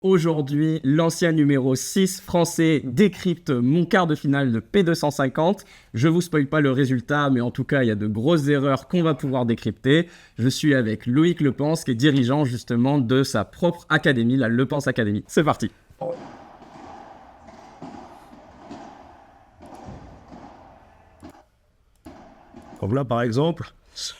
Aujourd'hui, l'ancien numéro 6 français décrypte mon quart de finale de P250. Je vous spoil pas le résultat, mais en tout cas, il y a de grosses erreurs qu'on va pouvoir décrypter. Je suis avec Loïc Lepens, qui est dirigeant justement de sa propre académie, la Lepens Academy. C'est parti. Donc là, par exemple,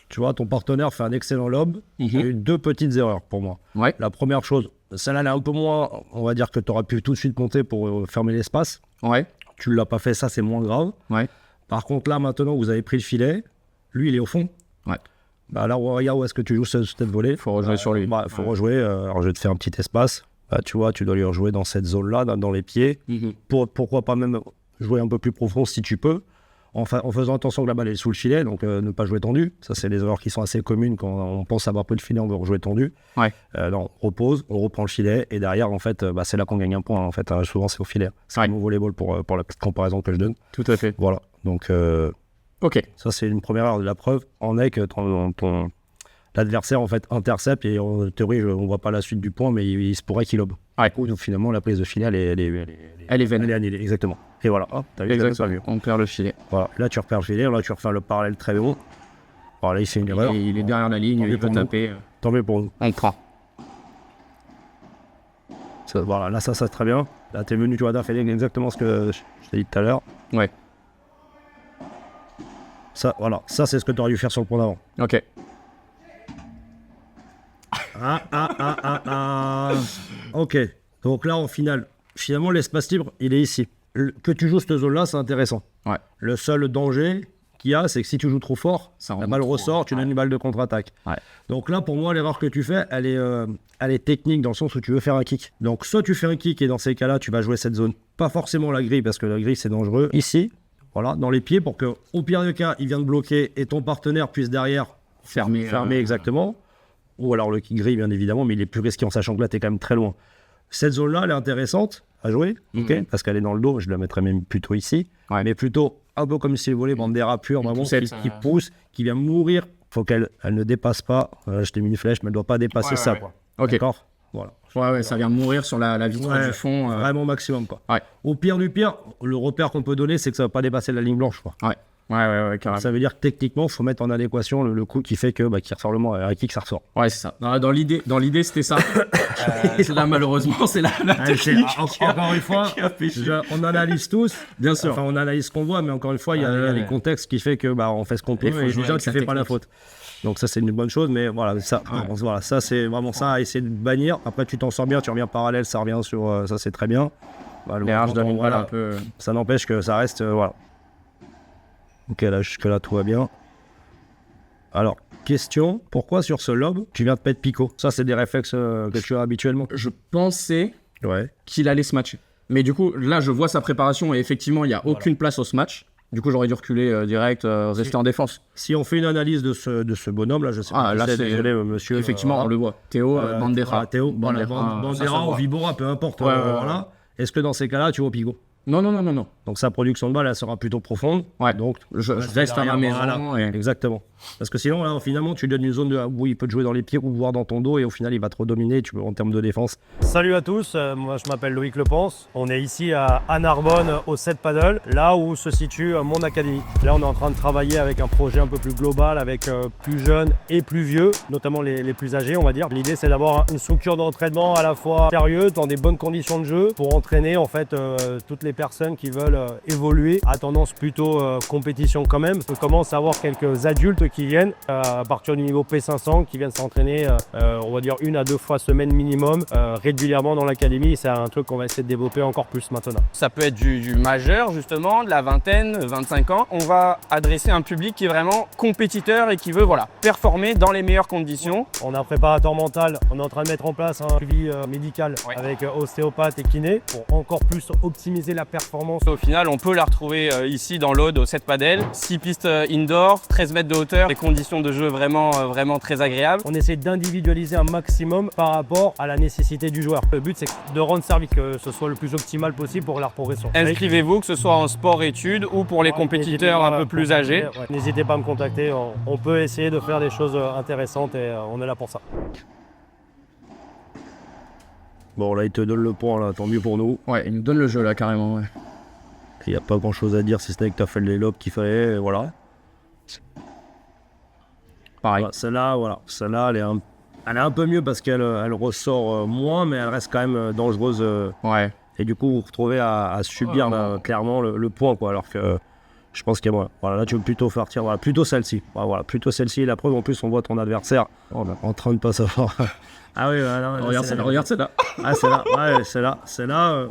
tu vois, ton partenaire fait un excellent lob. Il y a eu deux petites erreurs pour moi. Ouais. La première chose, celle-là, elle est un peu moins, on va dire que tu aurais pu tout de suite monter pour fermer l'espace. Ouais. Tu ne l'as pas fait, ça, c'est moins grave. Ouais. Par contre, là, maintenant, vous avez pris le filet. Lui, il est au fond. Ouais. Bah, là, regarde où est-ce que tu joues cette volée. Faut rejouer sur lui. Bah, faut rejouer. Alors, je vais te faire un petit espace. Bah, tu vois, tu dois lui rejouer dans cette zone-là, dans les pieds. Pourquoi pas même jouer un peu plus profond si tu peux. En faisant attention que la balle est sous le filet, donc ne pas jouer tendu. Ça, c'est des erreurs qui sont assez communes quand on pense avoir pris le filet, on veut rejouer tendu. Ouais. Non, on repose, on reprend le filet, et derrière, en fait, c'est là qu'on gagne un point. En fait, souvent, c'est au filet. C'est Ouais. comme au volleyball pour la petite comparaison que je donne. Tout à fait. Voilà. Donc, Ok. ça, c'est une première erreur de la preuve. En est que l'adversaire, en fait, intercepte, et en théorie, on ne voit pas la suite du point, mais il se pourrait qu'il lobe. Ouais. Donc, finalement, la prise de filet, elle est vaine. Elle est annulée, exactement. Et voilà, hop, t'as vu, Exactement. ça va mieux. On perd le filet. Voilà, là tu repères le filet, là tu refais le parallèle très haut. Voilà, là il fait une erreur. Il est derrière la ligne, Tant mieux il peut pour nous. taper. Tant mieux pour nous. On prend. Voilà, là ça c'est très bien. Là t'es venu, tu vois, t'as fait exactement ce que je t'ai dit tout à l'heure. Ouais. Ça, voilà, ça c'est ce que tu aurais dû faire sur le point d'avant. Ok. Ok, donc là en finale, finalement l'espace libre il est ici. Que tu joues cette zone-là, c'est intéressant. Ouais. Le seul danger qu'il y a, c'est que si tu joues trop fort, Ça la remonte balle trop. ressort, tu donnes une balle de contre-attaque. Ouais. Donc là, pour moi, l'erreur que tu fais, elle est technique dans le sens où tu veux faire un kick. Donc soit tu fais un kick et dans ces cas-là, tu vas jouer cette zone. Pas forcément la grille parce que la grille c'est dangereux. Ici, voilà, dans les pieds pour que, au pire des cas, il vient de bloquer et ton partenaire puisse derrière Fermé. fermer exactement. Ou alors le kick grille, bien évidemment, mais il est plus risqué en sachant que là, tu es quand même très loin. Cette zone-là, elle est intéressante à jouer, ok, parce qu'elle est dans le dos. Je la mettrais même plutôt ici. Ouais. Mais plutôt un peu comme si le volet Bandera pur, vraiment, poussette, qui pousse, qui vient mourir. Faut qu'elle ne dépasse pas. Je t'ai mis une flèche, mais elle ne doit pas dépasser ça. Ouais. Quoi. Ok. D'accord. Voilà. Ouais, ça vient mourir sur la vitre Ouais, du fond. Vraiment maximum. Quoi. Ouais. Au pire du pire, le repère qu'on peut donner, c'est que ça ne va pas dépasser la ligne blanche. Quoi. Ouais, carrément. Ça veut dire que techniquement, il faut mettre en adéquation le coup qui fait que qui ressort le moins. Un kick, ça ressort. Ouais, c'est ça. Dans l'idée, c'était ça. Là, malheureusement, c'est la technique Encore une fois, qui a péché. on analyse tous. Bien sûr. Enfin, on analyse ce qu'on voit, mais encore une fois, il y a les contextes qui fait que on fait ce qu'on peut. Il faut Et jouer déjà, avec tu sa fais pas la technique. faute. Donc ça, c'est une bonne chose, mais voilà, ça, ça c'est vraiment ça à essayer de bannir. Après, tu t'en sors bien, tu reviens parallèle, ça revient sur ça, c'est très bien. Les arches de voilà, un peu. ça n'empêche que ça reste, voilà. Ok, là, jusque-là, tout va bien. Alors, question, pourquoi sur ce lob, tu viens de pète picot? Ça, c'est des réflexes que tu as habituellement. Je pensais Ouais. qu'il allait se matcher. Mais du coup, là, je vois sa préparation et effectivement, il n'y a aucune place au match. Du coup, j'aurais dû reculer direct, rester en défense. Si on fait une analyse de ce bonhomme, là, je sais Ah, pas, là, je sais, c'est- désolé, monsieur. Effectivement, on le voit. Théo, Bandera. Voilà, Théo, Bandera, ça se Bandera voit. ou Vibora, peu importe. Ouais, ouais, voilà. Est-ce que dans ces cas-là, tu vas au picot? Non. Donc sa production de balle, elle sera plutôt profonde. Ouais. Donc Je reste à la maison. Et... exactement. Parce que sinon, là, finalement, tu lui donnes une zone où il peut te jouer dans les pieds ou voir dans ton dos et au final, il va te redominer en termes de défense. Salut à tous, moi je m'appelle Loïc Lepens. On est ici à Narbonne au 7 Paddle, là où se situe mon académie. Là on est en train de travailler avec un projet un peu plus global avec plus jeunes et plus vieux, notamment les plus âgés on va dire. L'idée c'est d'avoir une structure d'entraînement à la fois sérieuse, dans des bonnes conditions de jeu, pour entraîner en fait toutes les personnes qui veulent évoluer à tendance plutôt compétition quand même. On commence à avoir quelques adultes qui viennent à partir du niveau P500 qui viennent s'entraîner on va dire 1 à 2 fois semaine minimum régulièrement dans l'académie. C'est un truc qu'on va essayer de développer encore plus maintenant. Ça peut être du majeur justement, de la vingtaine, 25 ans. On va adresser un public qui est vraiment compétiteur et qui veut performer dans les meilleures conditions. On a un préparateur mental, on est en train de mettre en place un suivi médical avec ostéopathe et kiné pour encore plus optimiser la performance. Au final, on peut la retrouver ici dans l'Aude au 7 Padel. 6 pistes indoor, 13 mètres de hauteur, des conditions de jeu vraiment très agréables. On essaie d'individualiser un maximum par rapport à la nécessité du joueur. Le but c'est de rendre service, que ce soit le plus optimal possible pour la progression. Inscrivez-vous, que ce soit en sport-études ou pour les compétiteurs un peu plus âgés. N'hésitez pas à me contacter, on peut essayer de faire des choses intéressantes et on est là pour ça. Bon, là, il te donne le point, là, tant mieux pour nous. Ouais, il nous donne le jeu là carrément. Ouais. Il n'y a pas grand chose à dire si ce n'est que tu as fait les lobes qu'il fallait, et voilà. Pareil. Voilà, celle-là, elle est un peu mieux parce qu'elle ressort moins, mais elle reste quand même dangereuse. Ouais. Et du coup, vous vous retrouvez à subir là, clairement le point, quoi. Alors que je pense qu'il y a voilà, là, tu veux plutôt faire tirer, voilà, plutôt celle-ci. Voilà, plutôt celle-ci. La preuve, en plus, on voit ton adversaire en train de pas savoir. Ah oui, non, Regarde celle-là. Ah, c'est là.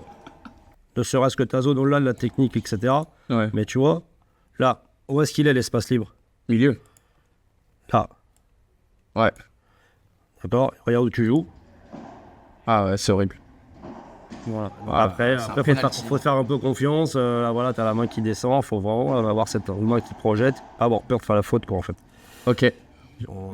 Ne serait-ce que ta zone au-delà de la technique, etc. Ouais. Mais tu vois, là, où est-ce qu'il est l'espace libre? Milieu. Là. Ouais. D'accord? Regarde où tu joues. Ah ouais, c'est horrible. Voilà. Ah, Après, faut te faire un peu confiance. Là, voilà, t'as la main qui descend. Faut vraiment avoir cette main qui projette. Pas avoir peur de faire la faute, quoi, en fait. Ok.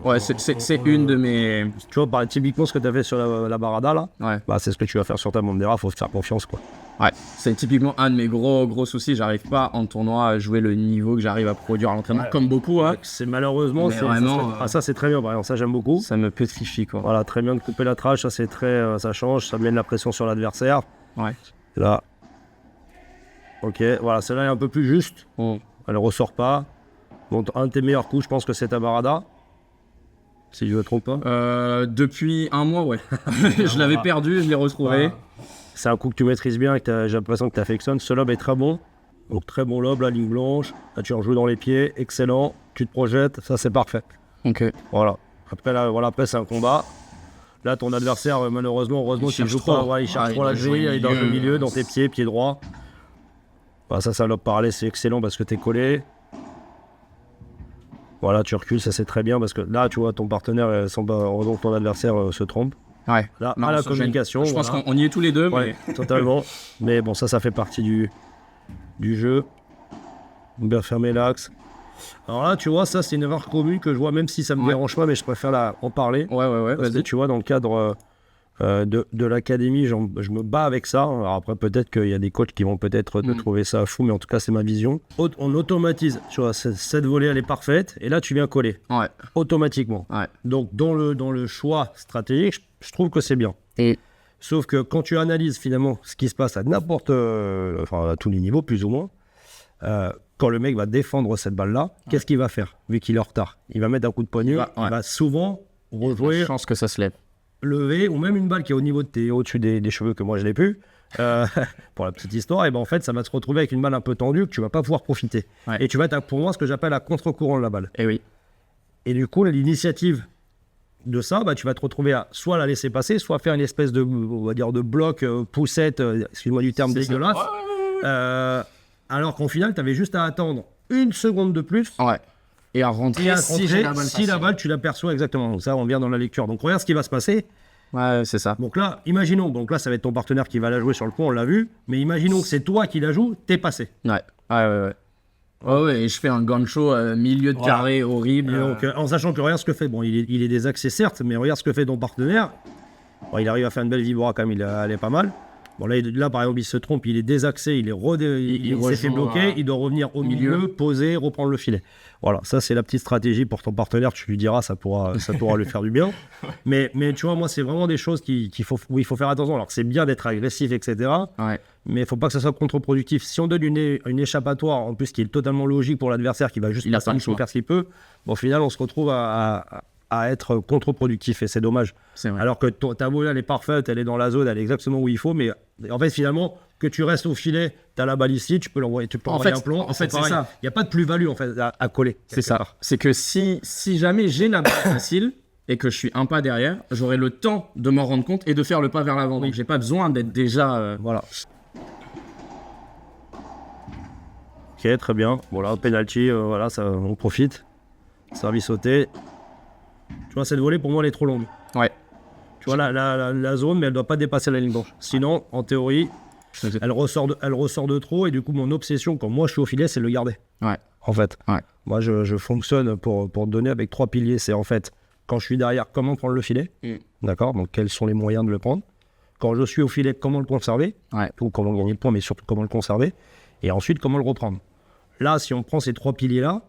Ouais, c'est une de mes... Tu vois, typiquement, ce que tu as fait sur la Barada, là, Ouais. bah, c'est ce que tu vas faire sur ta Mondera. Faut te faire confiance, quoi. Ouais, c'est typiquement un de mes gros soucis. J'arrive pas en tournoi à jouer le niveau que j'arrive à produire à l'entraînement, comme beaucoup. Hein. C'est malheureusement, vraiment, ça c'est très bien, par exemple, ça j'aime beaucoup. Ça me pétrifie, quoi. Voilà, très bien de couper la trage, ça c'est très, ça change, ça met de la pression sur l'adversaire. Ouais. Là, ok, voilà, celle-là est un peu plus juste. Elle ressort pas. Bon, un de tes meilleurs coups, je pense que c'est ta Barada. Si je ne me trompe pas. Depuis un mois, ouais. Je l'avais perdu, je l'ai retrouvé. C'est un coup que tu maîtrises bien et que j'ai l'impression que tu affectionnes. Ce lob est très bon. Donc très bon lob, la ligne blanche. Là tu rejoues dans les pieds, excellent. Tu te projettes, ça c'est parfait. Ok. Voilà. Après, là, voilà, après c'est un combat. Là ton adversaire, heureusement, il joue pas. Ouais, il cherche trop la grille, il est dans le milieu, dans tes pieds droit. Voilà, ça lob parallèle, c'est excellent parce que tu es collé. Voilà, tu recules, ça c'est très bien parce que là, tu vois, ton partenaire, heureusement que ton adversaire se trompe. Ouais. Là, à la communication. Je pense qu'on y est tous les deux. Ouais, mais... totalement. Mais bon, ça fait partie du jeu. Bien fermer l'axe. Alors là, tu vois, ça c'est une erreur commune que je vois, même si ça me dérange pas, mais je préfère en parler. Ouais. Parce que tu vois, dans le cadre de l'académie, je me bats avec ça. Alors après, peut-être qu'il y a des coachs qui vont peut-être te trouver ça fou, mais en tout cas, c'est ma vision. On automatise. Tu vois, cette volée, elle est parfaite. Et là, tu viens coller. Ouais. Automatiquement. Ouais. Donc, dans le choix stratégique, je trouve que c'est bien. Et... Sauf que quand tu analyses finalement ce qui se passe à à tous les niveaux, plus ou moins, quand le mec va défendre cette balle-là, qu'est-ce qu'il va faire, vu qu'il est en retard? Il va mettre un coup de poignet, il va souvent rejouer, je pense que ça se lève. Lever, ou même une balle qui est au-dessus des cheveux que moi je n'ai plus, pour la petite histoire, et ben en fait ça va se retrouver avec une balle un peu tendue que tu vas pas pouvoir profiter. Ouais. Et tu vas être pour moi ce que j'appelle à contre-courant de la balle. Et oui. Et du coup, l'initiative de ça, bah, tu vas te retrouver à soit la laisser passer, soit faire une espèce de, on va dire, de bloc, poussette, excuse-moi du terme dégueulasse, alors qu'au final, tu avais juste à attendre une seconde de plus. Ouais. Et à rentrer, si la balle, tu l'aperçois exactement. Donc ça, on vient dans la lecture. Donc regarde ce qui va se passer. Ouais, c'est ça. Donc là, imaginons, ça va être ton partenaire qui va la jouer sur le coup, on l'a vu, mais imaginons que c'est toi qui la joues, t'es passé. Ouais. Ouais, et je fais un gancho milieu de carré horrible. Et donc, en sachant que regarde ce que fait, bon, il est désaxé certes, mais regarde ce que fait ton partenaire. Bon, il arrive à faire une belle vibra quand même, elle est pas mal. Bon, là, par exemple, il se trompe, il est désaxé, il s'est fait bloquer, il doit revenir au milieu, poser, reprendre le filet. Voilà, ça c'est la petite stratégie pour ton partenaire, tu lui diras, ça pourra lui faire du bien. Mais tu vois, moi, c'est vraiment des choses où il faut faire attention. Alors, c'est bien d'être agressif, etc. Ouais. Mais il ne faut pas que ça soit contre-productif. Si on donne une échappatoire, en plus, qui est totalement logique pour l'adversaire, qui va juste faire ce qu'il peut, bon, au final, on se retrouve à être contre-productif et c'est dommage. C'est vrai. Alors que ta volée, elle est parfaite, elle est dans la zone, elle est exactement où il faut, mais en fait, finalement, que tu restes au filet, tu as la balle ici, tu peux l'envoyer, un plomb. En fait, c'est ça. Il n'y a pas de plus-value en fait, à coller. C'est ça. C'est que si jamais j'ai la balle facile et que je suis un pas derrière, j'aurai le temps de m'en rendre compte et de faire le pas vers l'avant. Donc, j'ai pas besoin d'être déjà... Voilà. Ok, très bien. Bon là, penalty, voilà, ça, on profite. Service sauté. Tu vois, cette volée, pour moi, elle est trop longue. Ouais. Tu vois, la zone, mais elle ne doit pas dépasser la ligne blanche. Sinon, en théorie, elle ressort de trop. Et du coup, mon obsession, quand moi, je suis au filet, c'est de le garder. Ouais. En fait. Ouais. Moi, je fonctionne pour donner avec 3 piliers. C'est en fait, quand je suis derrière, comment prendre le filet. D'accord. Donc, quels sont les moyens de le prendre. Quand je suis au filet, comment le conserver. Ouais. Ou comment gagner le point, mais surtout comment le conserver. Et ensuite, comment le reprendre. Là, si on prend ces 3 piliers-là,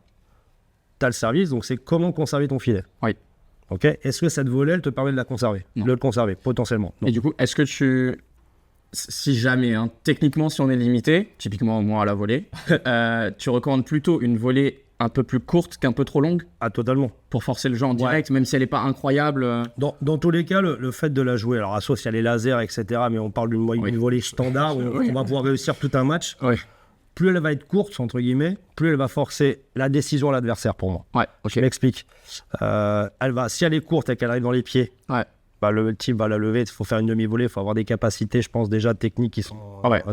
tu as le service, donc c'est comment conserver ton filet. Oui. Ok. Est-ce que cette volée, elle te permet de la conserver? Non. De le conserver, potentiellement. Non. Et du coup, est-ce que si jamais, hein, techniquement, si on est limité, typiquement moi à la volée, tu recommandes plutôt une volée un peu plus courte qu'un peu trop longue Ah, totalement. pour forcer le jeu en direct, même si elle n'est pas incroyable. Dans tous les cas, le fait de la jouer, alors sauf s'il y a les lasers, etc., mais on parle d'une volée standard où on va pouvoir réussir tout un match. Oui. Plus elle va être courte, entre guillemets, plus elle va forcer la décision à l'adversaire pour moi. Ouais, ok. Je m'explique. Si elle est courte et qu'elle arrive dans les pieds, Ouais. bah, le type va la lever. Il faut faire une demi-volée, il faut avoir des capacités, je pense, déjà techniques qui sont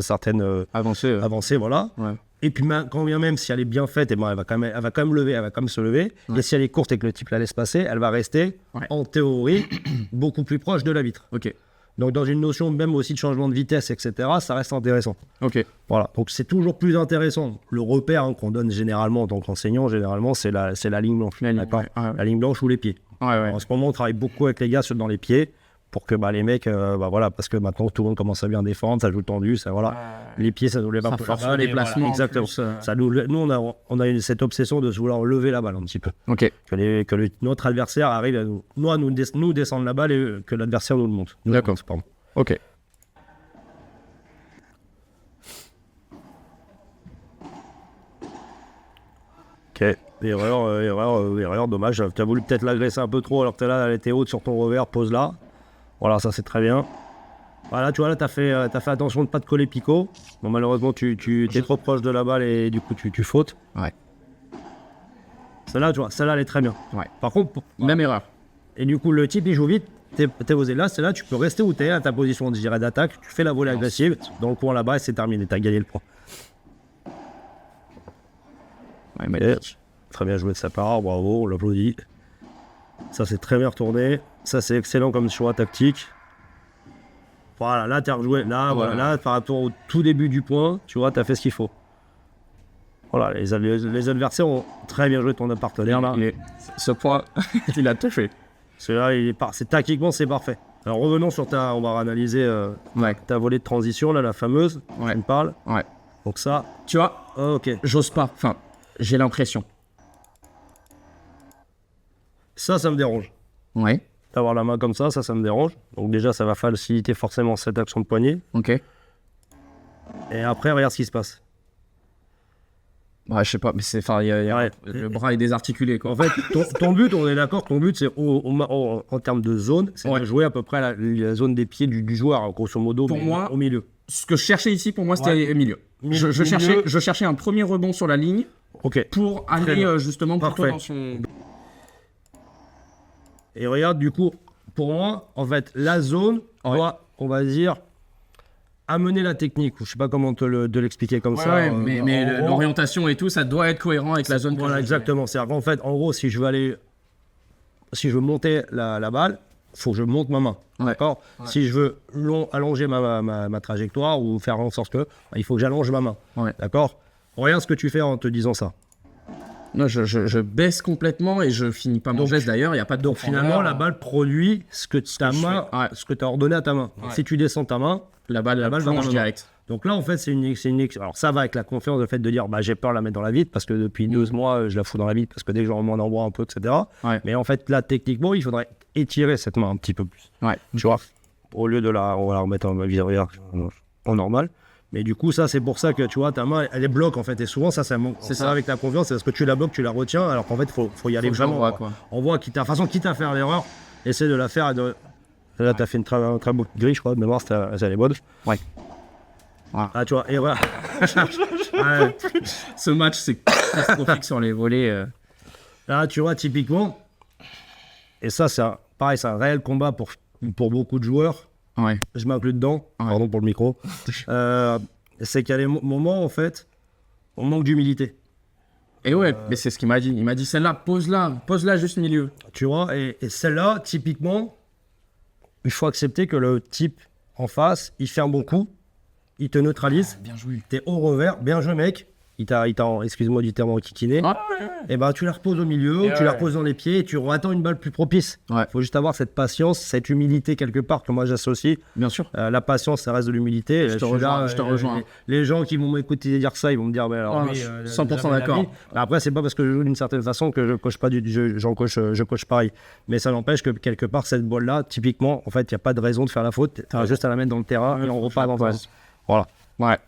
certaines avancées. Voilà. Ouais. Et puis, quand bien même, si elle est bien faite, et ben, elle va quand même lever, elle va quand même se lever. Ouais. Et si elle est courte et que le type la laisse passer, elle va rester, en théorie, beaucoup plus proche de la vitre. Ok. Donc, dans une notion même aussi de changement de vitesse, etc., ça reste intéressant. Ok. Voilà. Donc, c'est toujours plus intéressant. Le repère qu'on donne généralement en tant qu'enseignant, c'est la ligne blanche. D'accord. La ligne blanche ou les pieds. En ce moment, on travaille beaucoup avec les gars dans les pieds pour que les mecs, voilà, parce que maintenant tout le monde commence à bien défendre, ça joue tendu, ça, voilà. Les pieds, ça nous lève un peu la balle, les placements. voilà, exactement. Ça nous, on a cette obsession de vouloir lever la balle un petit peu. Ok. Que notre adversaire arrive à nous descendre la balle et que l'adversaire nous le monte. D'accord. Pardon. Ok. Ok, erreur, dommage. Tu as voulu peut-être l'agresser un peu trop alors que t'es là, elle était haute sur ton revers, pose là. Voilà, ça c'est très bien. Voilà, tu vois, là, t'as fait attention de ne pas te coller picot. Bon, malheureusement, tu es trop proche de la balle et du coup, tu fautes. Ouais. Celle-là, tu vois, celle-là, elle est très bien. Ouais. Par contre, Même erreur. et du coup, le type, il joue vite. T'es osé là, celle-là, tu peux rester où t'es à ta position, je dirais, d'attaque. Tu fais la volée agressive dans le coin là-bas et c'est terminé. T'as gagné le point. Ouais, mais... Très bien joué de sa part, bravo, on l'applaudit. Ça, c'est très bien retourné. Ça, c'est excellent comme choix tactique. Voilà, là, t'as rejoué. Là, voilà, là, par rapport au tout début du point, tu vois, t'as fait ce qu'il faut. Voilà, les adversaires ont très bien joué ton partenaire, là. Ce point, il a tout fait. Celui-là, tactiquement, c'est parfait. Alors, revenons sur on va analyser ta volée de transition, là, la fameuse. Tu me parles. Ouais. Donc ça... Tu vois, ok. j'ose pas. Enfin, j'ai l'impression. Ça me dérange. Ouais. D'avoir la main comme ça me dérange. Donc déjà, ça va faciliter forcément cette action de poignet. Ok. Et après, regarde ce qui se passe. Ouais, je sais pas, mais le bras est désarticulé, quoi. En fait, ton but, on est d'accord, ton but, c'est en termes de zone, c'est de jouer à peu près la zone des pieds du joueur, grosso modo, Pour moi, au milieu. Ce que je cherchais ici, pour moi, c'était milieu. Je cherchais un premier rebond sur la ligne pour aller justement plutôt dans son... Et regarde, du coup, pour moi, en fait, la zone doit, on va dire, amener la technique. Je sais pas comment te l'expliquer comme ça. Ouais, mais l'orientation et tout, ça doit être cohérent avec la zone. Voilà, exactement. C'est-à-dire qu'en fait, en gros, si je veux monter la balle, il faut que je monte ma main. D'accord. Si je veux allonger ma trajectoire ou faire en sorte que, il faut que j'allonge ma main. D'accord. Regarde ce que tu fais en te disant ça. Non, je baisse complètement et je finis pas mon geste d'ailleurs, il n'y a pas de donc finalement la balle produit ce que tu as ordonné à ta main. Si tu descends ta main, la balle va plonge direct. Donc là en fait c'est une alors ça va avec la confiance, le fait de dire j'ai peur de la mettre dans la vitre parce que depuis 12 mois je la fous dans la vitre parce que dès que je remets en bois un peu, etc. Mais en fait là techniquement il faudrait étirer cette main un petit peu plus. Tu vois, au lieu de on va la remettre en normal. Mais du coup, ça, c'est pour ça que, tu vois, ta main, elle est bloque, en fait. Et souvent, ça avec la confiance, c'est parce que tu la bloques, tu la retiens, alors qu'en fait, il faut y aller vraiment. On voit, quitte à faire l'erreur, essaie de la faire. Là, tu as fait une très bonne grille, je crois, de mémoire, elle est bonne. Ouais. Ah, tu vois, et voilà. Ce match, c'est catastrophique sur les volets. Là, tu vois, typiquement, et ça, c'est un réel combat pour beaucoup de joueurs. Je m'inclus dedans, pardon pour le micro. C'est qu'il y a des moments, en fait, on manque d'humilité. Et mais c'est ce qu'il m'a dit. Il m'a dit celle-là, pose-la juste milieu. Tu vois, et celle-là, typiquement, il faut accepter que le type en face, il fait un bon coup, il te neutralise. Bien joué. T'es au revers, bien joué, mec. excuse-moi du terme, enquiquiné, Ouais. et ben tu la reposes au milieu, tu la reposes dans les pieds et tu attends une balle plus propice. Ouais. Faut juste avoir cette patience, cette humilité quelque part que moi j'associe. Bien sûr. La patience, ça reste de l'humilité. Je te suis rejoins, là, je te rejoins. Les gens qui vont m'écouter dire ça, ils vont me dire, mais alors, Ouais, oui, 100% jamais d'accord. la vie. Mais après, c'est pas parce que je joue d'une certaine façon que je coche pas je coche pareil. Mais ça n'empêche que quelque part, cette balle-là, typiquement, en fait, il n'y a pas de raison de faire la faute. Tu as juste à la mettre dans le terrain et on repart dans le Voilà. Ouais.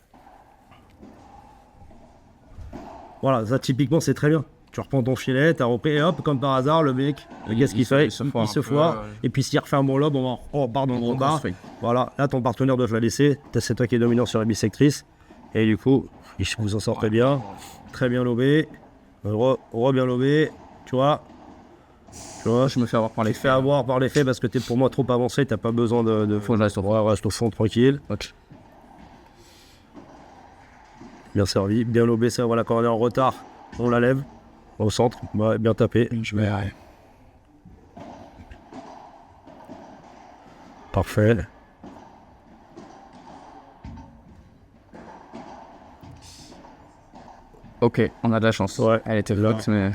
Voilà, ça typiquement, c'est très bien. Tu reprends ton filet, t'as repris, et hop, comme par hasard, le mec, qu'est-ce qu'il fait? Il se foire, et puis s'il refait un bon lob, on part dans le combat. Voilà, là, ton partenaire doit te la laisser. C'est toi qui es dominant sur la bisectrice. Et du coup, vous en sortez bien. Très bien lobé. Bien lobé. Tu vois, Je me fais avoir par les fait avoir par l'effet parce que t'es pour moi trop avancé, t'as pas besoin de... Faut que je reste au fond. Ouais, reste au fond, tranquille. Ok. Bien servi, bien lobé, ça, voilà, quand on est en retard, on la lève. Au centre, ouais, bien tapé. Je vais. Parfait. Ok, on a de la chance. Ouais. Elle était flotte, mais.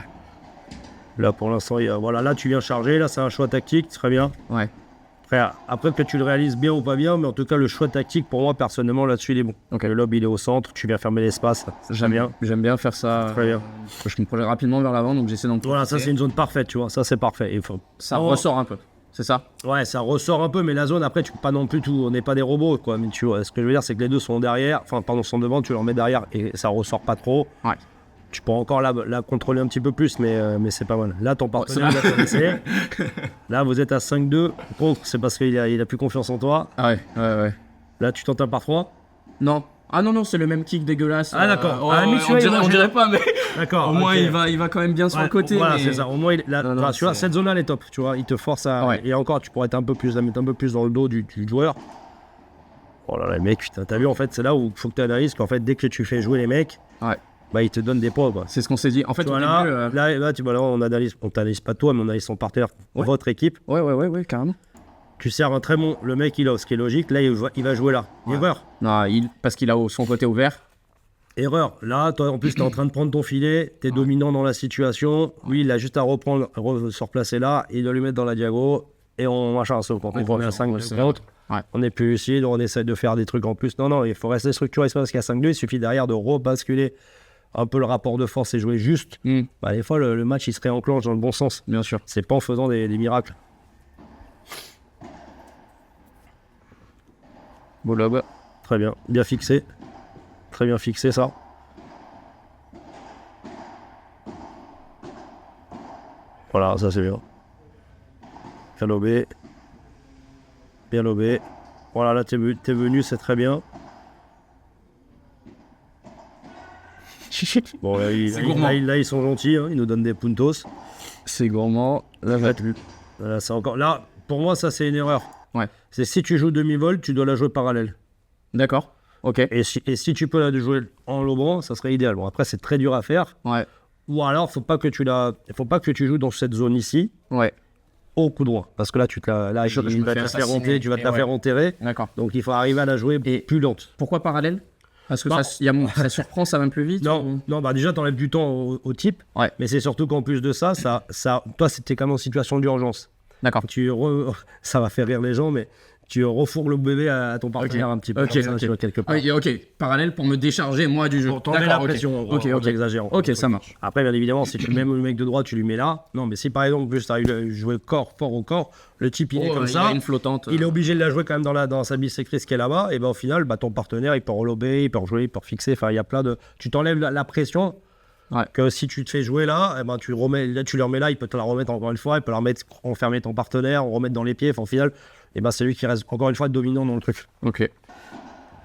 Là, pour l'instant, voilà, là, tu viens charger. Là, c'est un choix tactique, très bien. Ouais. Après que tu le réalises bien ou pas bien, mais en tout cas, le choix tactique, pour moi, personnellement, là-dessus, il est bon. Ok. Le lob, il est au centre, tu viens fermer l'espace. J'aime bien faire ça. Très bien. Je me projette rapidement vers l'avant, donc j'essaie d'en Voilà, ça, c'est une zone parfaite, tu vois. Ça, c'est parfait. Ça ressort un peu. C'est ça? Ouais, ça ressort un peu, mais la zone, après, tu peux pas non plus tout. On n'est pas des robots, quoi. Mais tu vois, ce que je veux dire, c'est que les deux sont derrière. Enfin, pardon, sont devant, tu leur mets derrière et ça ressort pas trop. Ouais. Tu peux encore la contrôler un petit peu plus, mais c'est pas mal. Là, ton partenaire, il a laissé. Là, vous êtes à 5-2. Contre, c'est parce qu'il a plus confiance en toi. Ah ouais. Là, tu tentes un par 3. Non. Ah non, c'est le même kick dégueulasse. Ah, d'accord. On dirait pas, mais D'accord. au moins ok. il va quand même bien sur le côté. Voilà, mais... c'est ça. Au moins, Non, tu vois, cette zone-là, elle est top. Tu vois, il te force à. Ouais. Et encore, tu pourrais être la mettre un peu plus dans le dos du joueur. Oh là là, mec, putain, t'as vu, en fait, c'est là où il faut que tu analyses qu'en fait, dès que tu fais jouer les mecs, Ouais. bah, ils te donnent des points, quoi. C'est ce qu'on s'est dit. En fait, au Voilà, début, là, on t'analyse pas toi, mais on analyse son partenaire, Ouais. votre équipe. Ouais, carrément. Tu sers un très bon. Le mec, il a ce qui est logique. Là, il va jouer là. Ouais. Erreur. Non, parce qu'il a son côté ouvert. Erreur. Là, toi, en plus, t'es en train de prendre ton filet. T'es dominant dans la situation. Lui, il a juste à se replacer là. Il doit lui mettre dans la diago. Et on machin un saut. Quand on est à 5 contre, on n'est plus lucide. On essaie de faire des trucs en plus. Non, il faut rester structuré. C'est pas parce qu'il y a 5-2. Il suffit derrière de rebasculer un peu le rapport de force et jouer juste. Bah, des fois, le match, il se réenclenche dans le bon sens. Bien sûr. C'est pas en faisant des miracles. Beau lob. Très bien. Bien fixé. Très bien fixé, ça. Voilà, ça c'est bien. Bien lobé. Bien lobé. Voilà, là t'es venu, c'est très bien. Bon, là, ils sont gentils, hein, ils nous donnent des puntos. C'est gourmand. Là, Voilà, c'est encore... Là, pour moi, ça c'est une erreur. Ouais. C'est si tu joues demi-vol, tu dois la jouer parallèle. D'accord. Ok. Et si tu peux la jouer en lobant, ça serait idéal. Bon, après, c'est très dur à faire. Ouais. Ou alors, faut pas que tu joues dans cette zone ici, Ouais. au coup droit. Parce que là, tu vas te la faire enterrer, tu vas te la faire enterrer. D'accord. Donc, il faut arriver à la jouer plus lente. Pourquoi parallèle? Parce que Bah, ça surprend, ça va plus vite. Non, bah déjà, t'enlèves du temps au type. Ouais. Mais c'est surtout qu'en plus de ça, toi, c'était quand même en situation d'urgence. D'accord. Ça va faire rire les gens, mais tu refourgues le bébé à ton partenaire un petit peu. Ok, comme ça, ok. tu vois, quelque part. Ok, parallèle pour me décharger moi du jeu. Pour t'enlever la pression, Ok, en exagérant. Ok, ça marche. Après, bien évidemment, si tu mets le mec de droite, tu lui mets là. Non, mais si par exemple, plus tu as joué fort au corps, le type il est comme il ça. a une flottante. Il est obligé de la jouer quand même dans sa bisectrice qui est là-bas. Et ben au final, ton partenaire, il peut relober, il peut rejouer, il peut fixer. Enfin, il y a plein de. Tu t'enlèves la pression. Ouais. Que si tu te fais jouer là, et ben tu le remets là, il peut te la remettre encore une fois, il peut la remettre, enfermer ton partenaire, remettre dans les pieds. Enfin, au final, et ben c'est lui qui reste encore une fois dominant dans le truc. Ok.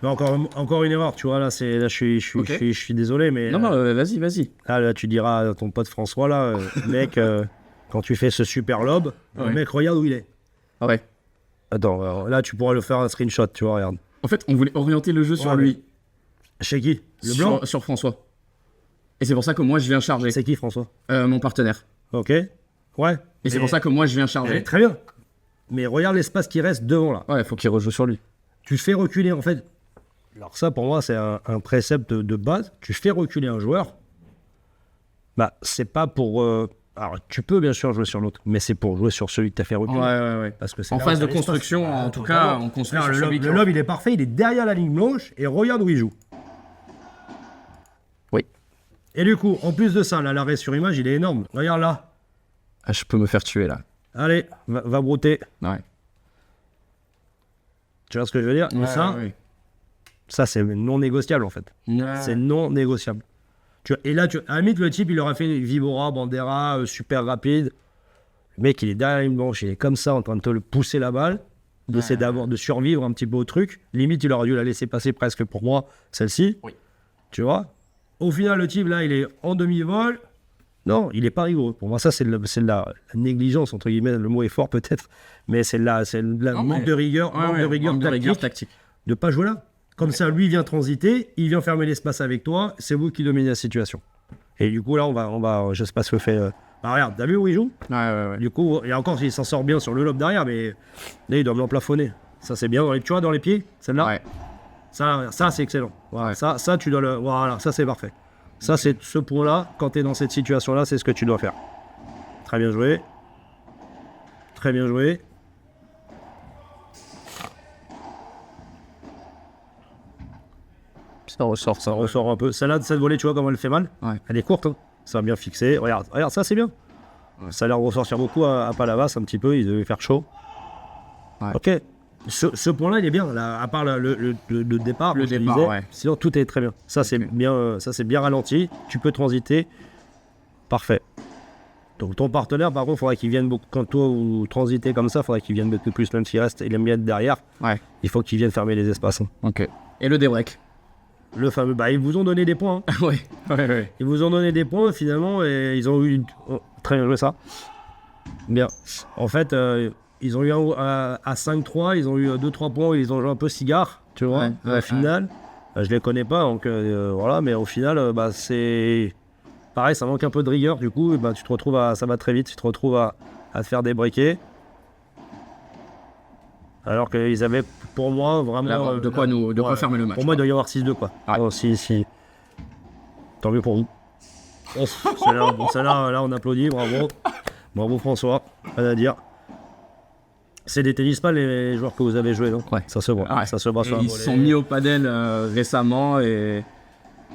Mais encore une erreur, tu vois, là je suis désolé, mais Non, vas-y. là tu diras à ton pote François là, mec, quand tu fais ce super lob, le mec regarde où il est. Ah ouais. Attends, là tu pourras le faire un screenshot, tu vois, regarde. En fait, on voulait orienter le jeu sur lui. Chez qui? Le blanc? Sur François. Et c'est pour ça que moi je viens charger. C'est qui François? Mon partenaire. Ok. Ouais. Et c'est pour ça que moi je viens charger. Très bien. Mais regarde l'espace qui reste devant là. Ouais, faut qu'il rejoue sur lui. Tu fais reculer en fait. Alors ça, pour moi, c'est un précepte de base. Tu fais reculer un joueur, bah, c'est pas pour... alors, tu peux bien sûr jouer sur l'autre, mais c'est pour jouer sur celui que tu as fait reculer. Ouais. Parce que c'est En là phase où de t'as l'espace. construction, en tout cas, on construit Alors, sur le celui qui... lob, il est parfait, il est derrière la ligne blanche, et regarde où il joue. Oui. Et du coup, en plus de ça, là, l'arrêt sur image, il est énorme. Regarde là. Ah, je peux me faire tuer, là. Allez, va brouter. Ouais. Tu vois ce que je veux dire? Et ça, c'est non négociable, en fait. C'est non négociable. Et là, à la limite, le type, il aurait fait Vibora, Bandera, super rapide. Le mec, il est derrière la ligne blanche, il est comme ça, en train de te le pousser la balle, d'essayer de survivre un petit peu au truc. Limite, il aurait dû la laisser passer presque pour moi, celle-ci. Oui. Tu vois? Au final, le type, là, il est en demi-vol. Non, il est pas rigoureux. Pour moi, ça, c'est de la négligence, entre guillemets. Le mot est fort, peut-être. Mais c'est manque de rigueur, manque de rigueur tactique. de pas jouer là. Comme ça, lui vient transiter, il vient fermer l'espace avec toi, c'est vous qui dominez la situation. Et du coup, là, on va je sais pas ce que fait... Ah, regarde, t'as vu où il joue? Ouais. Du coup, et encore, il s'en sort bien sur le lob derrière, mais là, il doit me l'emplafonner. Ça, c'est bien. Tu vois, dans les pieds, celle-là? Ouais. Ça c'est excellent. Voilà, Ouais. ça, tu dois le... Voilà, ça, c'est parfait. Ça, c'est ce point-là, quand tu es dans cette situation-là, c'est ce que tu dois faire. Très bien joué. Très bien joué. Ça ressort, Ça ressort un peu. Celle-là, cette volée, tu vois comment elle fait mal? Ouais. Elle est courte, hein. Ça va bien fixé. Regarde, ça c'est bien. Ouais. Ça a l'air de ressortir beaucoup à Palavas un petit peu, il devait faire chaud. Ouais. Ok. Ce point-là, il est bien, là, à part le départ. Le comme je te départ, disais. ouais. Sinon, tout est très bien. Ça, c'est bien ralenti. Tu peux transiter. Parfait. Donc, ton partenaire, par contre, il faudrait qu'il vienne beaucoup. Quand toi, vous transitez comme ça, il faudrait qu'il vienne beaucoup plus, même s'il reste, il aime bien être derrière. Ouais. Il faut qu'il vienne fermer les espaces. Hein. Ok. Et le débreak? Le fameux. Bah, ils vous ont donné des points. Hein. Ouais. Ils vous ont donné des points finalement et ils ont eu... Oh, très bien joué ça. Bien. En fait, ils ont eu à 5-3, ils ont eu 2-3 points où ils ont joué un peu cigare, tu vois, Ouais, au final. Je les connais pas, donc voilà, mais au final, bah, c'est... Pareil, ça manque un peu de rigueur, du coup, bah, tu te retrouves à... Ça va très vite, tu te retrouves à te faire débriquer. Alors qu'ils avaient, pour moi, vraiment... Là, de quoi fermer le match. Pour moi, il doit y avoir 6-2, quoi. Ouais. Alors, si... Tant mieux pour vous. Celle-là, là, on applaudit, bravo. Bravo François, rien à dire. C'est des tennis pas les joueurs que vous avez joués, non? Ouais. Ça se voit. Ouais. Ça se voit sur la Ils se volée. sont mis au padel récemment et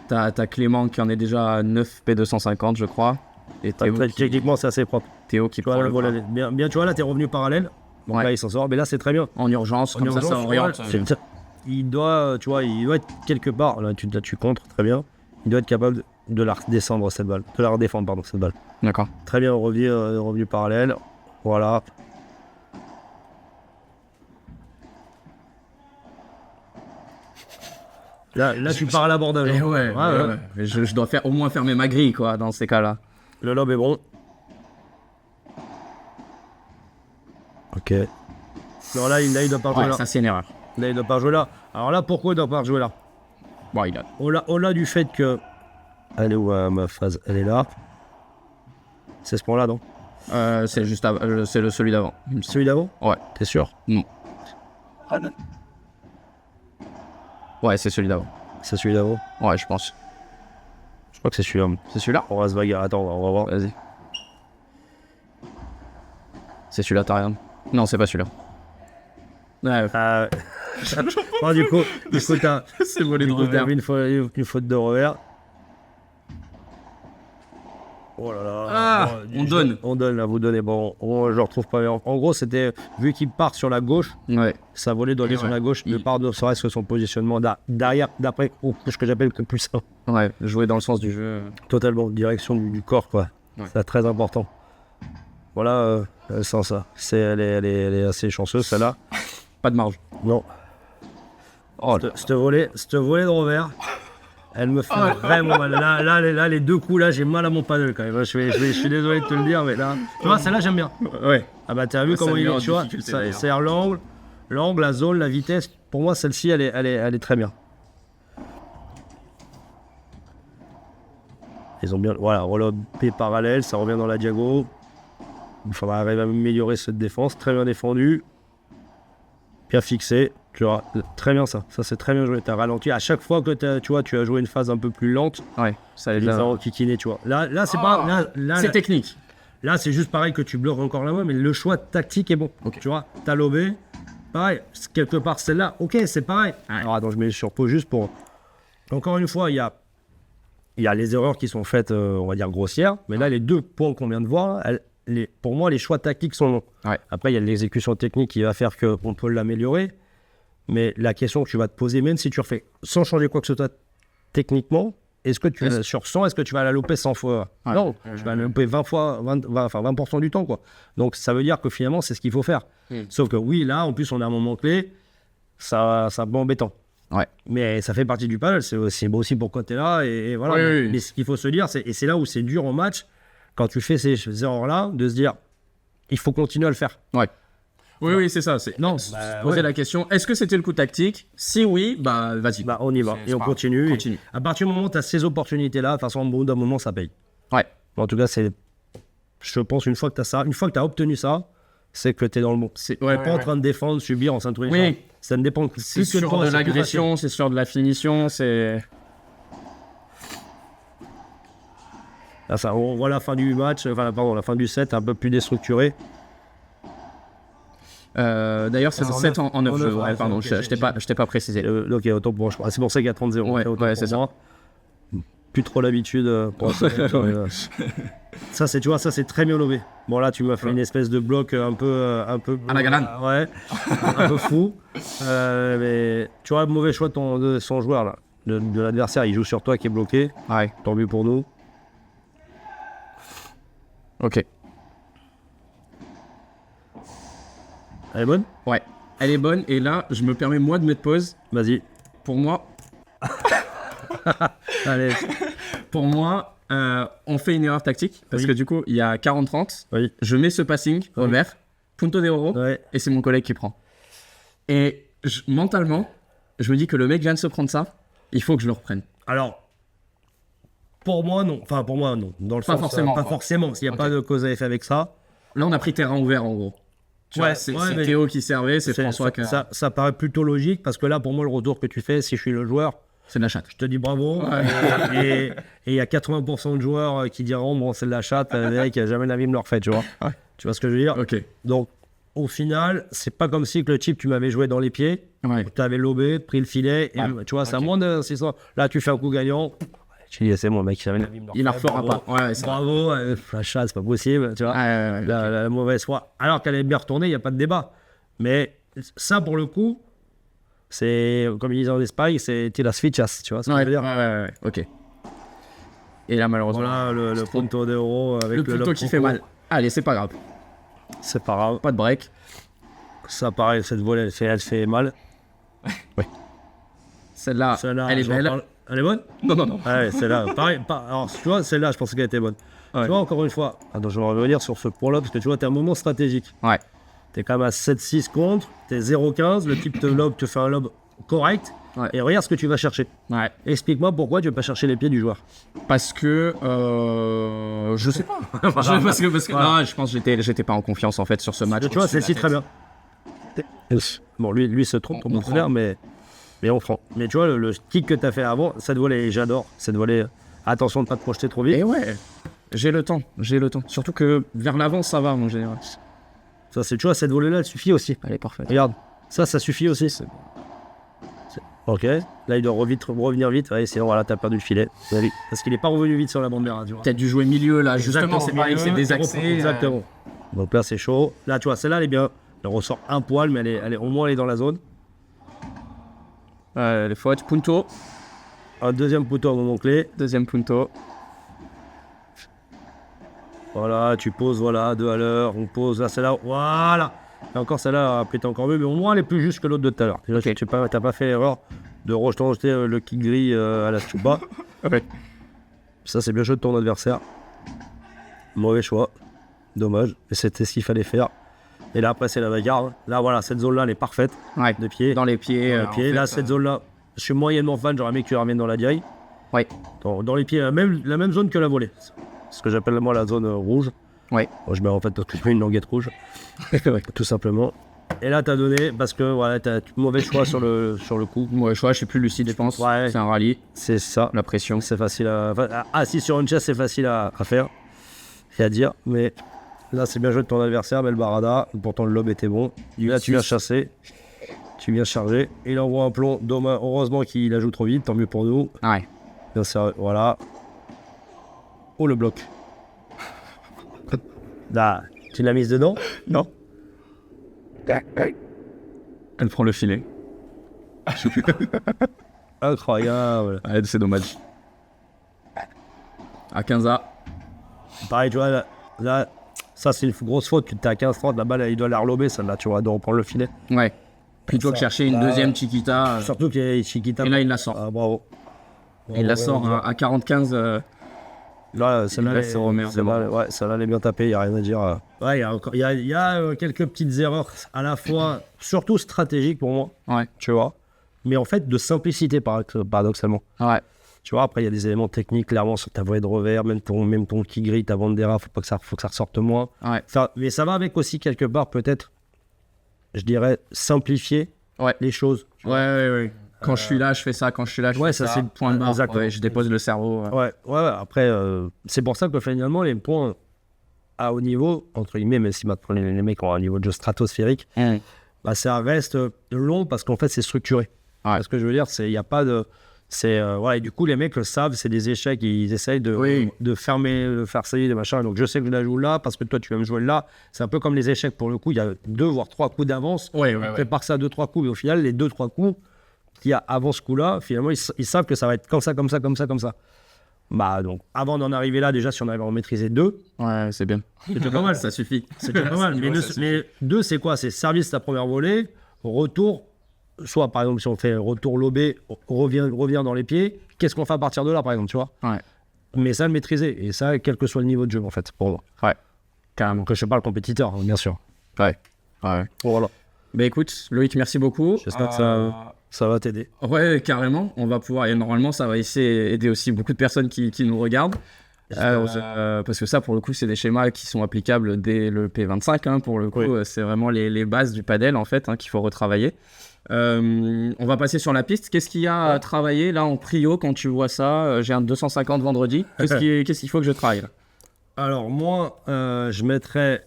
t'as Clément qui en est déjà à 9 P250, je crois. Et Théo, Techniquement, c'est assez propre. qui Tu vois, prend là, le voilà, bien, tu vois, là, t'es revenu parallèle. Donc Ouais. là, il s'en sort. Mais là, c'est très bien. en urgence, comme ça oriente. Ouais, il doit, tu vois, il doit être quelque part. Là, tu contres, très bien. Il doit être capable de la redescendre, cette balle. De la redéfendre, pardon, cette balle. D'accord. Très bien, revenu parallèle. Voilà. Là, tu pars à l'abordage. Et hein. ouais. Mais je dois au moins fermer ma grille, quoi, dans ces cas-là. Le lob est bon. Ok. Non, là, il doit pas jouer Ouais, là. ça c'est une erreur. Là, il doit pas jouer là. Alors là, pourquoi il doit pas jouer là? Bon, il a... Au-delà du fait que... Elle est où ma phase? Elle est là. C'est ce point-là, non? c'est juste c'est celui d'avant. Celui d'avant? Ouais. T'es sûr? Non. Ouais, c'est celui d'avant. C'est celui d'avant? Ouais, je pense. Je crois que c'est celui-là. C'est celui-là? On va se bagarrer. Attends, on va voir. Vas-y. C'est celui-là, t'as rien. Non, c'est pas celui-là. Ouais, Bon, du coup, t'as c'est volé de t'as revers. une faute de revers. Oh là là. Ah, Bon, on donne. On donne, là, vous donnez. Bon, je retrouve pas. En gros, c'était, vu qu'il part sur la gauche, Ouais. sa volée doit aller sur la gauche, de part de serait-ce que son positionnement derrière, d'après ce que j'appelle le plus simple. Ouais, jouer dans le sens du jeu. Totalement, direction du corps, quoi. Ouais. C'est très important. Voilà, sans ça. Elle est assez chanceuse, celle-là. Pas de marge. Non. Oh, Cette volée de revers, elle me fait vraiment mal. Là, les deux coups, là, j'ai mal à mon paddle quand même. Je suis désolé de te le dire, mais là... Tu vois, celle-là, j'aime bien. ouais. Ah bah, t'as vu comment ça il met est, en tu vois. difficulté, d'ailleurs. C'est l'angle, la zone, la vitesse. Pour moi, celle-ci, elle est très bien. Ils ont bien... Voilà, relobé parallèle, ça revient dans la diago. Il faudra arriver à améliorer cette défense. Très bien défendu. Bien fixé. Tu vois, très bien ça. Ça, c'est très bien joué. Tu as ralenti. À chaque fois que tu as joué une phase un peu plus lente, Ouais, ça les a enquiquinés, tu vois. Là c'est pas... Là, c'est technique. Là, c'est juste pareil que tu bloques encore la main, mais le choix tactique est bon. Ok. Tu vois, t'as lobé, pareil, quelque part celle-là, ok, c'est pareil. Ouais. Alors attends, je mets sur pause juste pour... Encore une fois, il y a les erreurs qui sont faites, on va dire, grossières, mais là, les 2 points qu'on vient de voir, pour moi, les choix tactiques sont bons. Ouais. Après, il y a l'exécution technique qui va faire qu'on peut l'améliorer, mais la question que tu vas te poser, même si tu refais sans changer quoi que ce soit techniquement, est-ce que tu vas sur 100, est-ce que tu vas la louper 100 fois? Ouais. Non, tu vas la louper 20% du temps, quoi. Donc, ça veut dire que finalement, c'est ce qu'il faut faire. Sauf que oui, là, en plus, on a un moment clé, ça un peu embêtant. Ouais. Mais ça fait partie du paddle, c'est beau aussi pourquoi tu es là, et voilà. Oui. Mais ce qu'il faut se dire, et c'est là où c'est dur en match, quand tu fais ces erreurs-là, de se dire, il faut continuer à le faire. Ouais. Oui, c'est ça. Non, poser la question, est-ce que c'était le coup tactique? Si oui, bah vas-y. Bah, on y va, et on continue. Et à partir du moment où tu as ces opportunités-là, de toute façon, au bout d'un moment, ça paye. Ouais. En tout cas, je pense, une fois que tu as obtenu ça, c'est que tu es dans le bon. Ouais, pas en train de défendre, subir, en s'introduisant. Oui. Ça ne dépend C'est plus que sur toi, de c'est plus l'agression, c'est sur de la finition, c'est... Là, ça, on voit la fin du match, la fin du set un peu plus déstructuré. D'ailleurs, c'est un 7 en 9 jeux. Ouais, pardon, ok, je t'ai pas précisé. Ok, autant pour moi. C'est pour ça qu'il y a 30-0. Ouais, c'est ça. Plus trop l'habitude pour ça. Ça, tu vois, ça c'est très bien levé. Bon, là, tu m'as fait une espèce de bloc un peu À la galane. Ouais, un peu fou. Mais tu vois, mauvais choix de son joueur là, de l'adversaire. Il joue sur toi qui est bloqué. Ouais. Tant mieux pour nous. Ok. Elle est bonne? Ouais. Elle est bonne. Et là, je me permets moi de mettre pause. Vas-y. Pour moi, Allez. on fait une erreur tactique parce Oui. que du coup, il y a 40-30. Oui. Je mets ce passing revers, punto de oro, Ouais. et c'est mon collègue qui prend. Et mentalement, je me dis que le mec vient de se prendre ça, il faut que je le reprenne. Alors, pour moi, non. Enfin, pour moi, non. Dans le Pas sens, forcément, Pas quoi. forcément. S'il n'y a Ok. pas de cause à effet avec ça. Là, on a pris terrain ouvert en gros. Tu vois, c'est mais Théo qui servait, c'est François qui... ça paraît plutôt logique parce que là, pour moi, le retour que tu fais, si je suis le joueur, C'est de la chatte. je te dis bravo. Ouais. Et il y a 80% de joueurs qui diront bon, c'est de la chatte, le mec, jamais la vie me le refait, tu vois. Ouais. Tu vois ce que je veux dire? Ok. Donc, au final, c'est pas comme si que le chip, tu m'avais joué dans les pieds, Ouais. tu avais lobé, pris le filet, et tu vois, c'est à moins de 600. Là, tu fais un coup gagnant. Je dis, c'est bon, mec, jamais la vie me le refait. Il la refera bravo. pas. Ouais, c'est vrai. Bravo, la chatte, c'est pas possible, tu vois. Ouais. La mauvaise foi. Alors qu'elle est bien retournée, il n'y a pas de débat. Mais ça, pour le coup, c'est, comme ils disent en Espagne, c'est las fichas, tu vois ce que je veux dire. Ouais, ok. Et là, malheureusement, Voilà le punto d'euro avec le punto qui fait mal. Allez, c'est pas grave. C'est pas grave. Pas de break. Ça, pareil, cette volée, elle fait mal. Celle-là, Celle-là, elle est j'en belle. parle. Elle est bonne? Non. Ouais, celle-là. Pareil, alors, tu vois, celle-là, je pensais qu'elle était bonne. Ouais. Tu vois, encore une fois, attends, je vais revenir sur ce point-là, parce que tu vois, t'es un moment stratégique. Ouais. T'es quand même à 7-6 contre, t'es 0-15, le type te lobe, te fait un lob correct, Ouais. et regarde ce que tu vas chercher. Ouais. Explique-moi pourquoi tu veux pas chercher les pieds du joueur. Parce que je sais pas. parce que non, je pense que j'étais pas en confiance en fait sur ce match. Tu vois, celle-ci très bien. Bon, lui se trompe, ton frère, mais on prend. Mais tu vois, le kick que t'as fait avant, cette volée, j'adore. Cette volée, attention de pas te projeter trop vite. Et ouais, j'ai le temps. Surtout que vers l'avant, ça va en général. Ça, c'est, tu vois, cette volée-là, elle suffit aussi. Elle est parfaite. Regarde, ça suffit aussi. Ok, là il doit revenir vite, ouais, sinon voilà, t'as perdu le filet. Parce qu'il est pas revenu vite sur la bandera, tu vois. Peut-être dû jouer milieu là, justement, c'est pareil, milieu, c'est désaxé. Exactement. Donc là c'est chaud. Là tu vois, celle-là elle est bien. Elle ressort un poil, mais elle est au moins elle est dans la zone. Les fautes, punto. Un deuxième poteau au moment clé. Deuxième punto. Voilà, tu poses, voilà, 2 à l'heure. On pose là, celle-là, voilà. Et encore celle-là, peut-être encore mieux, mais au moins elle est plus juste que l'autre de tout à l'heure. Ok. T'as pas fait l'erreur de rejeter le kick gris à la Stupa. Ouais. Ça, c'est bien joué de ton adversaire. Mauvais choix. Dommage. Mais c'était ce qu'il fallait faire. Et là, après, c'est la bagarre. Là, voilà, cette zone-là, elle est parfaite. Ouais. De pied. Dans les pieds. Dans les pieds. en Là, fait, cette zone-là, je suis moyennement fan. J'aurais aimé que tu la ramènes dans la direct. Ouais. Dans les pieds, la même zone que la volée. Ce que j'appelle moi la zone rouge. Ouais. Bon, je mets en fait une languette rouge. Tout simplement. Et là, t'as donné parce que voilà, t'as mauvais choix sur le coup. Moi, je suis plus lucide, je pense. Ouais. C'est un rallye, C'est ça. la pression. C'est facile à. Assis sur une chaise, c'est facile à faire et à dire. Mais là, c'est bien joué de ton adversaire, belle barada. Pourtant, le lob était bon. Là, tu viens chasser. Tu viens charger. Il envoie un plomb. Dommage. Heureusement qu'il a joué trop vite. Tant mieux pour nous. Ouais. Bien sûr. Voilà. Oh, le bloc. Là, tu l'as mise dedans? Non. Elle prend le filet. Incroyable. Ouais, c'est dommage. À 15A. Pareil, tu vois, là ça, c'est une grosse faute. Tu t'es à 15-30. La balle, il doit la relober. Celle-là, tu vois, de reprendre le filet. Ouais. Plutôt que chercher une deuxième Chiquita. Surtout qu'il y a Chiquita. Et là, il la sort. Ah, bravo. Et il la sort à 40-15. Là, celle-là, Là, c'est Romer, c'est ouais, celle-là, elle est bien tapée, il n'y a rien à dire. Ouais, il y a quelques petites erreurs, à la fois, surtout stratégiques pour moi, Ouais. tu vois, mais en fait de simplicité, paradoxalement. Ouais. Tu vois, après, il y a des éléments techniques, clairement, sur ta volée de revers, même ton qui grille, ta bandera, faut que ça ressorte moins. Ouais. Mais ça va avec aussi, quelque part, peut-être, je dirais, simplifier Ouais. les choses. Ouais. Quand je suis là, je fais ça. Quand je suis là, je fais ça. ça, c'est le point de barre. exactement. Ouais, je dépose le cerveau. Ouais. Après, c'est pour ça que finalement, les points à haut niveau, entre guillemets, même si maintenant les mecs ont un niveau de jeu stratosphérique, bah, ça reste long parce qu'en fait, c'est structuré. Ouais. Ce que je veux dire, il n'y a pas de. Voilà, et du coup, les mecs le savent, c'est des échecs, ils essayent de fermer, de faire saillir des machins. Donc, je sais que je la joue là parce que toi, tu vas me jouer là. C'est un peu comme les échecs pour le coup, il y a 2 voire 3 coups d'avance. Ouais. On prépare ça 2-3 coups, mais au final, les 2-3 coups qu'il y a avant ce coup-là, finalement, ils savent que ça va être comme ça. Bah, donc, avant d'en arriver là, déjà, si on arrive à en maîtriser 2, Ouais, c'est bien. C'est déjà pas mal, ça suffit. c'est déjà pas mal. Mais 2, c'est quoi? C'est service ta première volée, retour, soit par exemple, si on fait retour lobé, revient dans les pieds, qu'est-ce qu'on fait à partir de là, par exemple, tu vois? Ouais. Mais ça, le maîtriser, et ça, quel que soit le niveau de jeu, en fait, pour moi. Ouais. Carrément. Que je parle compétiteur, hein, bien sûr. Ouais. Voilà. Bah écoute, Loïc, merci beaucoup. J'espère que ça va t'aider. Ouais, carrément. On va pouvoir, et normalement, ça va essayer aider aussi beaucoup de personnes qui nous regardent. Parce que ça, pour le coup, c'est des schémas qui sont applicables dès le P25. Hein, pour le coup, c'est vraiment les bases du padel, en fait, qu'il faut retravailler. On va passer sur la piste. Qu'est-ce qu'il y a à travailler là en prio quand tu vois ça? J'ai un 250 vendredi. Qu'est-ce qu'il faut que je travaille là? Alors, moi, je mettrais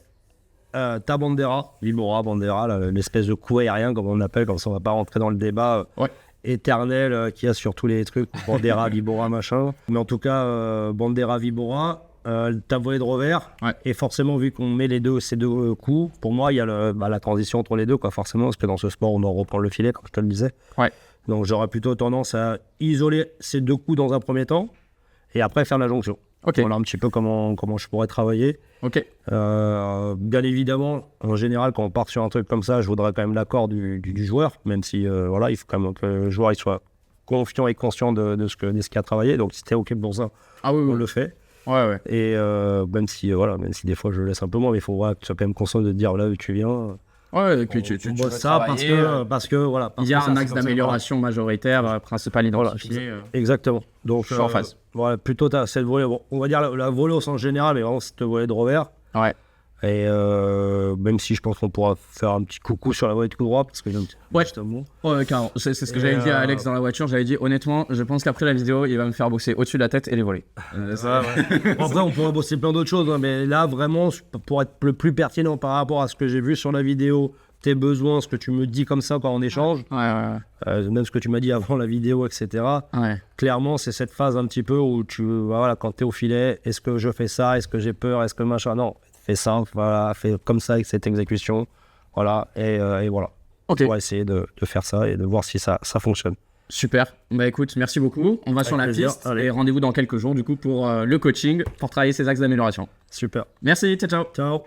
ta bandera, Vibora, bandera, l'espèce de coup aérien, comme on appelle, comme ça on va pas rentrer dans le débat éternel qu'il y a sur tous les trucs, bandera, Vibora, machin. Mais en tout cas, bandera, Vibora, ta volée de revers, et forcément, vu qu'on met ces deux coups, pour moi, il y a la transition entre les deux, quoi, forcément, parce que dans ce sport, on doit reprendre le filet, comme je te le disais. Ouais. Donc, j'aurais plutôt tendance à isoler ces 2 coups dans un premier temps, et après faire la jonction. Ok. Voilà un petit peu comment je pourrais travailler. Ok. Bien évidemment, en général, quand on part sur un truc comme ça, je voudrais quand même l'accord du joueur, même si voilà, il faut quand même que le joueur il soit confiant et conscient de ce qu'il a travaillé. Donc, si t'es OK pour ça, on le fait. Ouais. Et même si des fois je le laisse un peu moins, mais il faut que tu sois quand même conscient de te dire là où tu viens. Ouais, et puis tu vois ça parce que voilà. Il y a un axe d'amélioration majoritaire, principal identifié. Exactement. Donc, je suis en phase. Voilà, plutôt tu as cette volée, on va dire la volée au sens général, mais vraiment cette volée de revers. Ouais. Et même si je pense qu'on pourra faire un petit coucou sur la volée de coup droit, parce que j'ai un petit Ouais, carrément. C'est ce que j'avais dit à Alex dans la voiture. J'avais dit, honnêtement, je pense qu'après la vidéo, il va me faire bosser au-dessus de la tête et les volets. Après, on pourra bosser plein d'autres choses, hein, mais là, vraiment, pour être le plus pertinent par rapport à ce que j'ai vu sur la vidéo, tes besoins, ce que tu me dis comme ça quand on échange, même ce que tu m'as dit avant la vidéo, etc. Clairement, c'est cette phase un petit peu où quand tu es au filet, est-ce que je fais ça, est-ce que j'ai peur, est-ce que machin, non, fais ça, voilà, fais comme ça avec cette exécution, voilà, et voilà. Ok. On va essayer de faire ça et de voir si ça fonctionne. Super. Bah écoute, merci beaucoup. On va sur la piste et rendez-vous dans quelques jours du coup pour le coaching, pour travailler ces axes d'amélioration. Super. Merci, ciao. Ciao.